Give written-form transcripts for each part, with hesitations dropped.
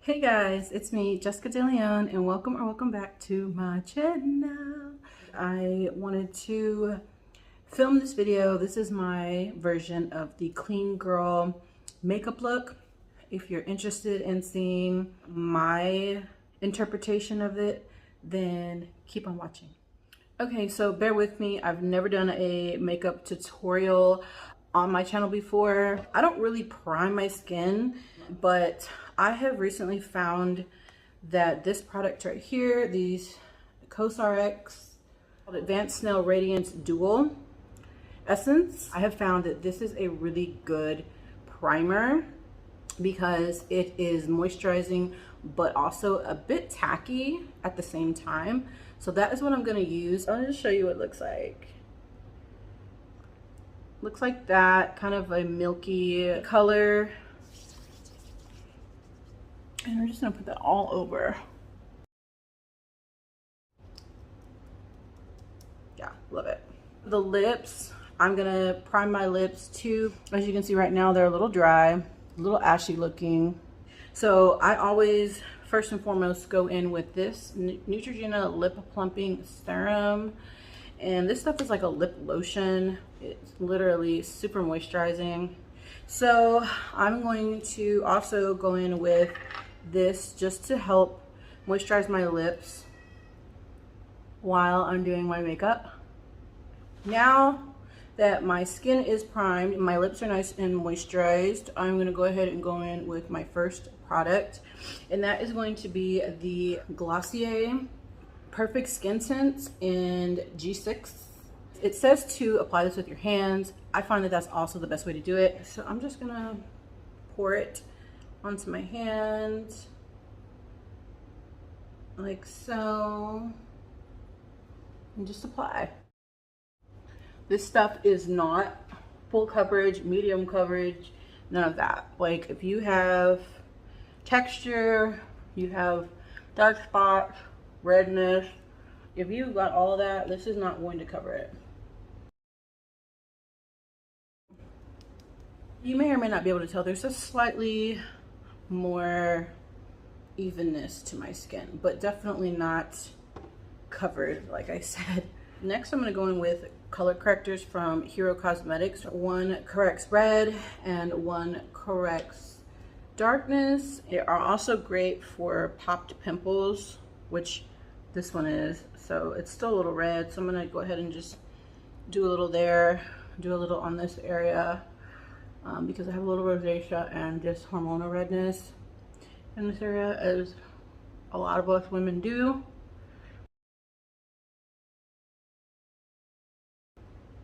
Hey guys, it's me, Jessica DeLeon, and welcome back to my channel. I wanted to film this video. This is my version of the clean girl makeup look. If you're interested in seeing my interpretation of it, then keep on watching. Okay, so bear with me. I've never done a makeup tutorial on my channel before. I don't really prime my skin, but I have recently found that this product right here, these CosRx Advanced Snail Radiance Dual Essence, I have found that this is a really good primer because it is moisturizing but also a bit tacky at the same time. So that is what I'm going to use. I'll just show you what it looks like. Looks like that, kind of a milky color. And we're just going to put that all over. Yeah, love it. The lips, I'm going to prime my lips too. As you can see right now, they're a little dry, a little ashy looking. So I always, first and foremost, go in with this Neutrogena Lip Plumping Serum. And this stuff is like a lip lotion. It's literally super moisturizing. So I'm going to also go in with this just to help moisturize my lips while I'm doing my makeup. Now that my skin is primed, my lips are nice and moisturized, I'm going to go ahead and go in with my first product, and that is going to be the Glossier Perfect Skin Tint in G6. It says to apply this with your hands. I find that that's also the best way to do it. So I'm just going to pour it onto my hand like so, and just apply. This stuff is not full coverage, medium coverage, none of that. Like if you have texture, you have dark spots, redness, if you've got all of that, this is not going to cover it. You may or may not be able to tell, there's a slightly more evenness to my skin, but definitely not covered, like I said. Next, I'm going to go in with color correctors from Hero Cosmetics. One corrects red and one corrects darkness. They are also great for popped pimples, which this one is. So it's still a little red, so I'm going to go ahead and just do a little there, do a little on this area, because I have a little rosacea and just hormonal redness in this area, as a lot of us women do.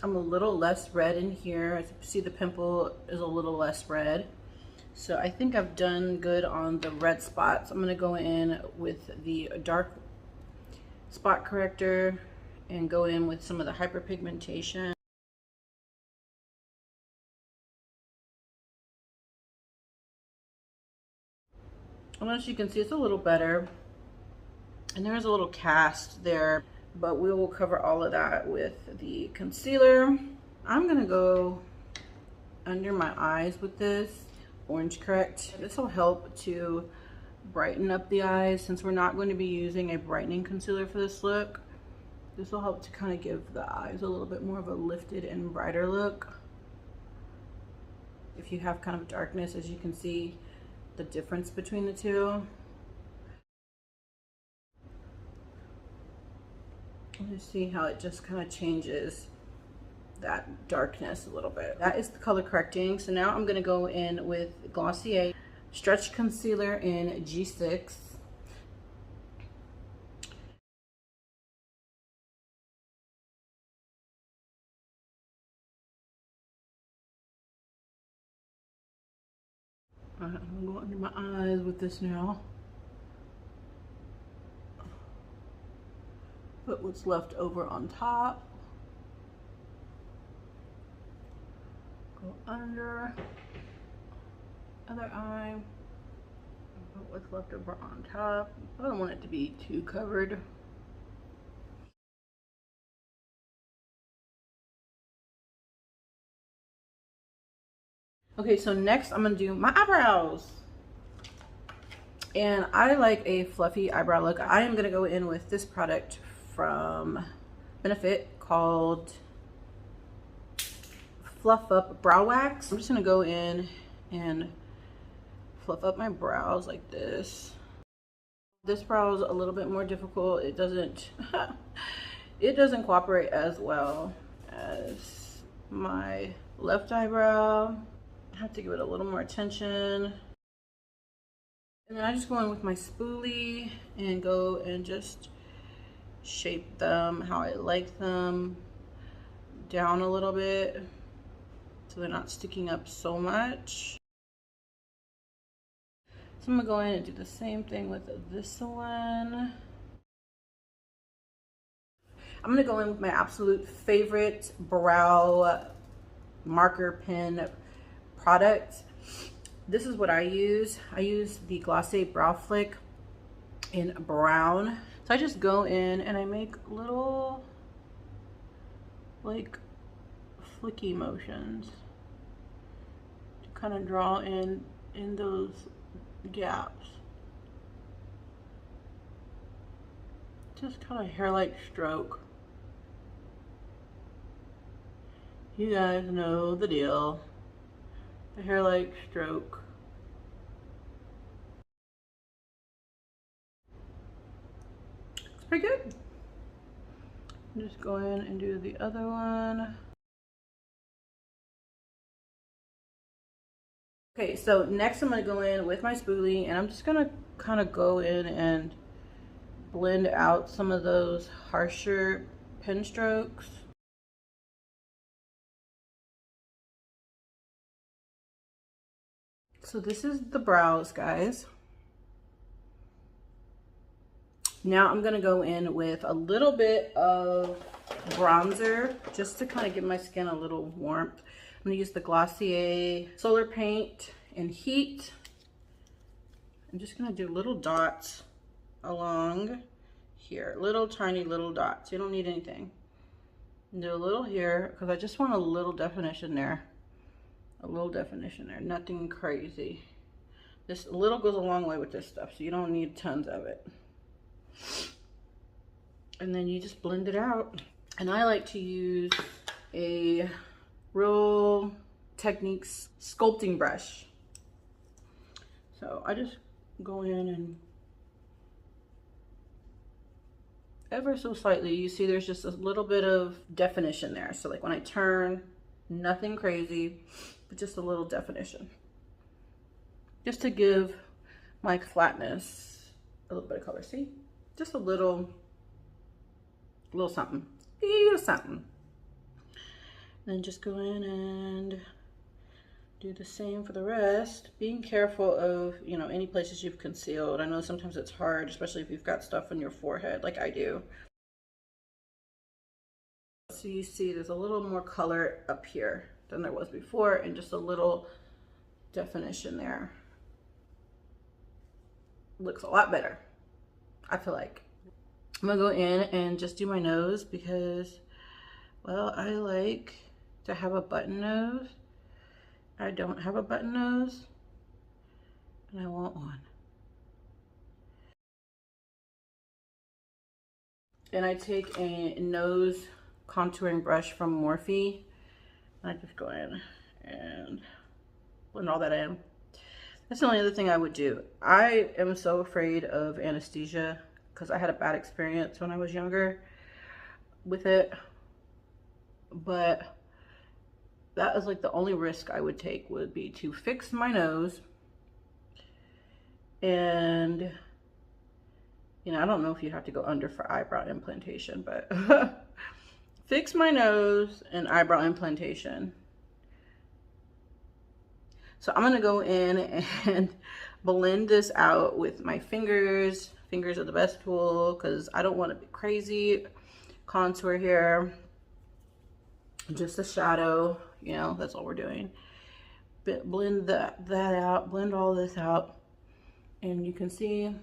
I'm a little less red in here. As you see, the pimple is a little less red. So I think I've done good on the red spots. I'm going to go in with the dark spot corrector and go in with some of the hyperpigmentation. And as you can see, it's a little better. And there's a little cast there, but we will cover all of that with the concealer. I'm gonna go under my eyes with this Orange Correct. This will help to brighten up the eyes. Since we're not going to be using a brightening concealer for this look, this will help to kind of give the eyes a little bit more of a lifted and brighter look. If you have kind of darkness, as you can see the difference between the two. You see how it just kind of changes that darkness a little bit. That is the color correcting. So now I'm going to go in with Glossier Stretch Concealer in G6. I'm going to go under my eyes with this now. Put what's left over on top. Go under other eye. Put what's left over on top. I don't want it to be too covered. Okay, so next I'm gonna do my eyebrows. And I like a fluffy eyebrow look. I am gonna go in with this product from Benefit called Fluff Up Brow Wax. I'm just gonna go in and fluff up my brows like this. This brow is a little bit more difficult. It doesn't it doesn't cooperate as well as my left eyebrow. I have to give it a little more attention. And then I just go in with my spoolie and go and just shape them how I like them, down a little bit so they're not sticking up so much. So I'm gonna go in and do the same thing with this one. I'm gonna go in with my absolute favorite brow marker pen product. This is what I use. I use the Glossier Brow Flick in brown. So I just go in and I make little like flicky motions to kind of draw in those gaps. Just kind of hair-like stroke. You guys know the deal. The hair-like stroke. It's pretty good. Just go in and do the other one. Okay, so next I'm gonna go in with my spoolie and I'm just gonna kind of go in and blend out some of those harsher pen strokes. So this is the brows, guys. Now I'm gonna go in with a little bit of bronzer just to kind of give my skin a little warmth. I'm gonna use the Glossier Solar Paint and Heat. I'm just gonna do little dots along here, little tiny little dots. You don't need anything. Do a little here because I just want a little definition there. A little definition there, nothing crazy. This little goes a long way with this stuff, so you don't need tons of it. And then you just blend it out. And I like to use a Real Techniques sculpting brush. So I just go in and ever so slightly, you see there's just a little bit of definition there. So like when I turn, nothing crazy, but just a little definition. Just to give my flatness a little bit of color, see? Just a little something, little something. Then just go in and do the same for the rest, being careful of, you know, any places you've concealed. I know sometimes it's hard, especially if you've got stuff on your forehead like I do. So you see there's a little more color up here than there was before and just a little definition there. Looks a lot better, I feel like. I'm gonna go in and just do my nose because, well, I like to have a button nose. I don't have a button nose and I want one. And I take a nose contouring brush from Morphe and I just go in and blend all that in. That's the only other thing I would do. I am so afraid of anesthesia because I had a bad experience when I was younger with it. But that is like the only risk I would take, would be to fix my nose. And, you know, I don't know if you have to go under for eyebrow implantation, but fix my nose and eyebrow implantation. So I'm gonna go in and blend this out with my fingers. Fingers are the best tool because I don't want to be crazy. Contour here, just a shadow, you know, that's all we're doing. Blend that out, blend all this out. And you can see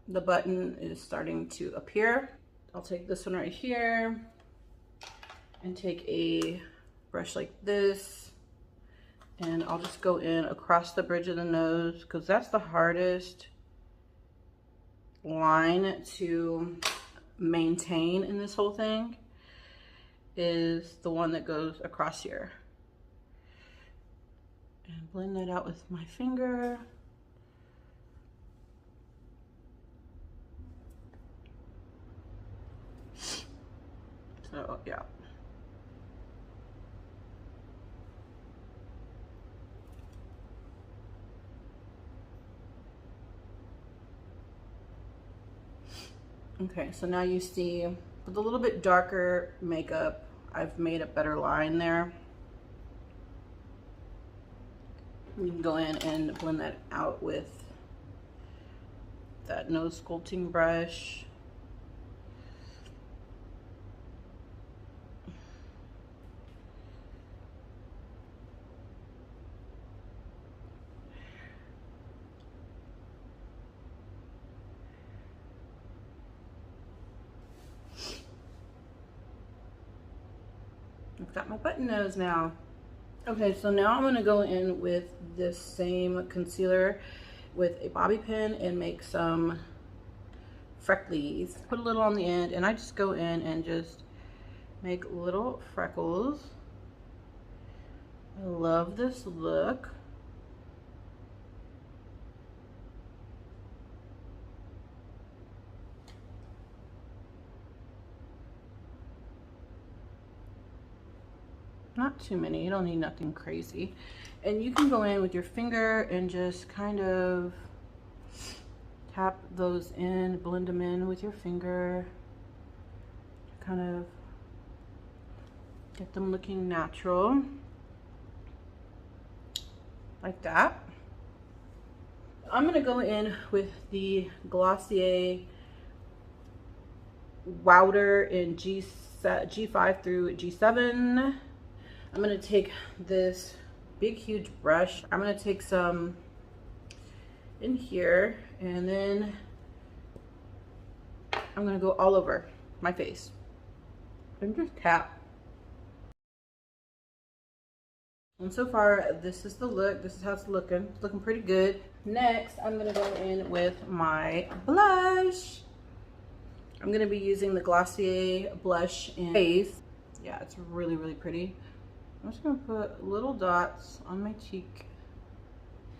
the button is starting to appear. I'll take this one right here and take a brush like this. And I'll just go in across the bridge of the nose because that's the hardest line to maintain in this whole thing is the one that goes across here. And blend that out with my finger. So, yeah. Okay, so now you see with a little bit darker makeup, I've made a better line there. You can go in and blend that out with that nose sculpting brush. I've got my button nose now. Okay, so now I'm gonna go in with this same concealer with a bobby pin and make some freckles. Put a little on the end, and I just go in and just make little freckles. I love this look. Not too many, you don't need nothing crazy. And you can go in with your finger and just kind of tap those in, blend them in with your finger. Kind of get them looking natural. Like that. I'm gonna go in with the Glossier Wowder in G5 through G7. I'm gonna take this big huge brush. I'm gonna take some in here, and then I'm gonna go all over my face and just tap. And so far, this is the look. This is how it's looking. It's looking pretty good. Next, I'm gonna go in with my blush. I'm gonna be using the Glossier blush in face. Yeah, it's really, really pretty. I'm just gonna put little dots on my cheek.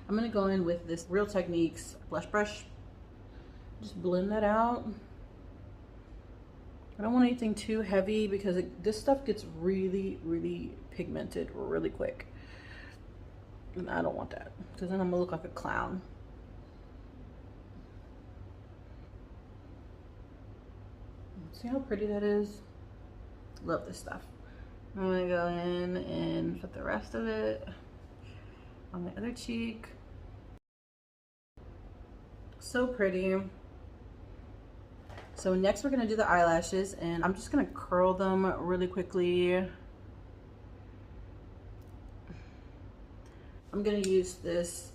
I'm gonna go in with this Real Techniques blush brush. Just blend that out. I don't want anything too heavy because this stuff gets really, really pigmented really quick. And I don't want that because then I'm gonna look like a clown. See how pretty that is? Love this stuff. I'm gonna go in and put the rest of it on the other cheek. So pretty. So next we're gonna do the eyelashes, and I'm just gonna curl them really quickly. I'm gonna use this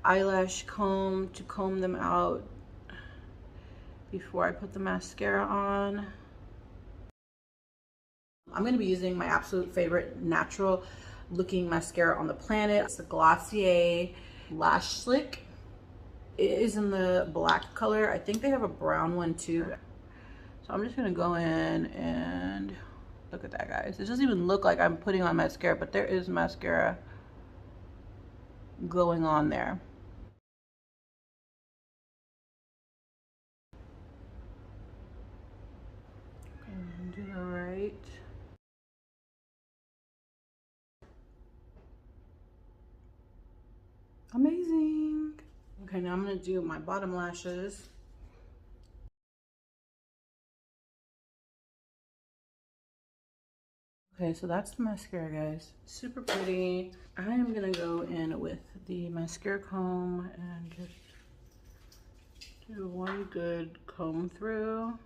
eyelash comb to comb them out before I put the mascara on. I'm going to be using my absolute favorite natural looking mascara on the planet. It's the Glossier Lash Slick. It is in the black color. I think they have a brown one too. So I'm just going to go in and look at that, guys. It doesn't even look like I'm putting on mascara, but there is mascara going on there. And do the right. Amazing. Okay, now I'm gonna do my bottom lashes. Okay, so that's the mascara, guys. Super pretty. I am gonna go in with the mascara comb and just do one good comb through.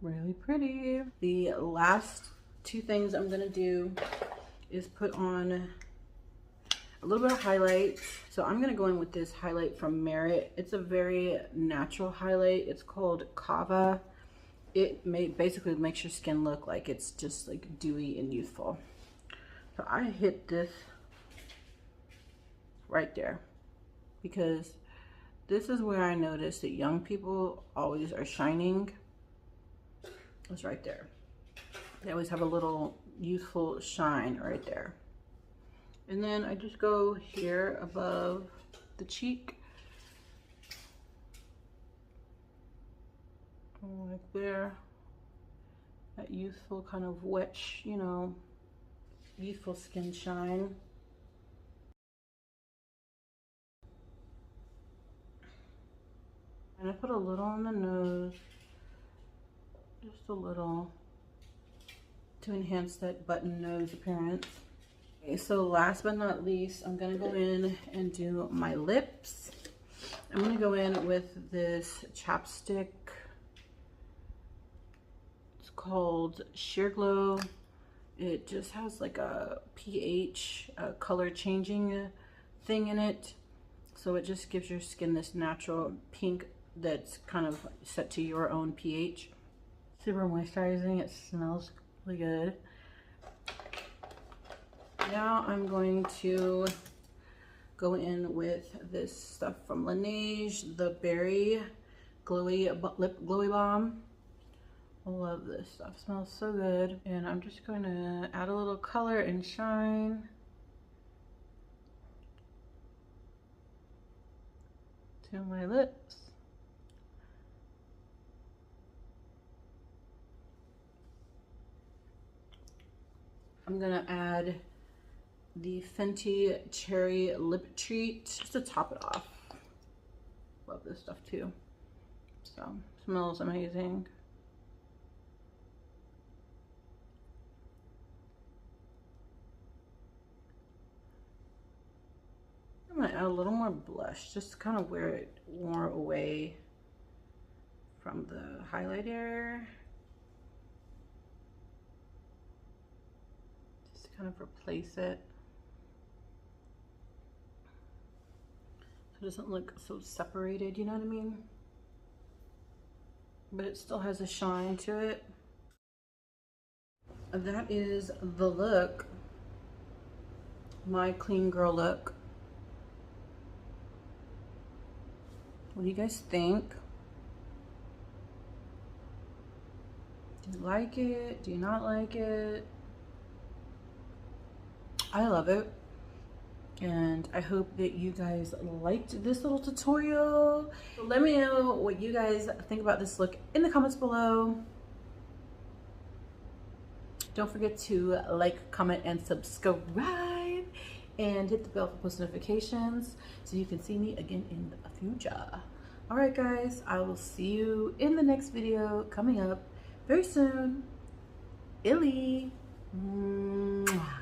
Really pretty. The last two things I'm gonna do is put on a little bit of highlight. So I'm gonna go in with this highlight from Merit. It's a very natural highlight. It's called Kava. It basically makes your skin look like it's just like dewy and youthful. So So I hit this right there because this is where I notice that young people always are shining. It's right there. They always have a little youthful shine right there. And then I just go here above the cheek. Like there. That youthful kind of wet, you know, youthful skin shine. And I put a little on the nose, just a little, to enhance that button nose appearance. Okay, so last but not least, I'm gonna go in and do my lips. I'm gonna go in with this chapstick. It's called Sheer Glow. It just has like a pH, color changing thing in it. So it just gives your skin this natural pink that's kind of set to your own pH. Super moisturizing, it smells really good. Now I'm going to go in with this stuff from Laneige, the Berry Glowy Lip Glowy Balm. I love this stuff, it smells so good. And I'm just going to add a little color and shine to my lips. I'm gonna add the Fenty Cherry Lip Treat just to top it off. Love this stuff too. So, smells amazing. I'm gonna add a little more blush just to kind of wear it more away from the highlighter. Just to kind of replace it. So it doesn't look so separated, you know what I mean? But it still has a shine to it. That is the look. My clean girl look. What do you guys think? Do you like it? Do you not like it? I love it. And I hope that you guys liked this little tutorial. So let me know what you guys think about this look in the comments below. Don't forget to like, comment, and subscribe. And hit the bell for post notifications so you can see me again in the future. All right, guys, I will see you in the next video coming up very soon. Illy. Mwah.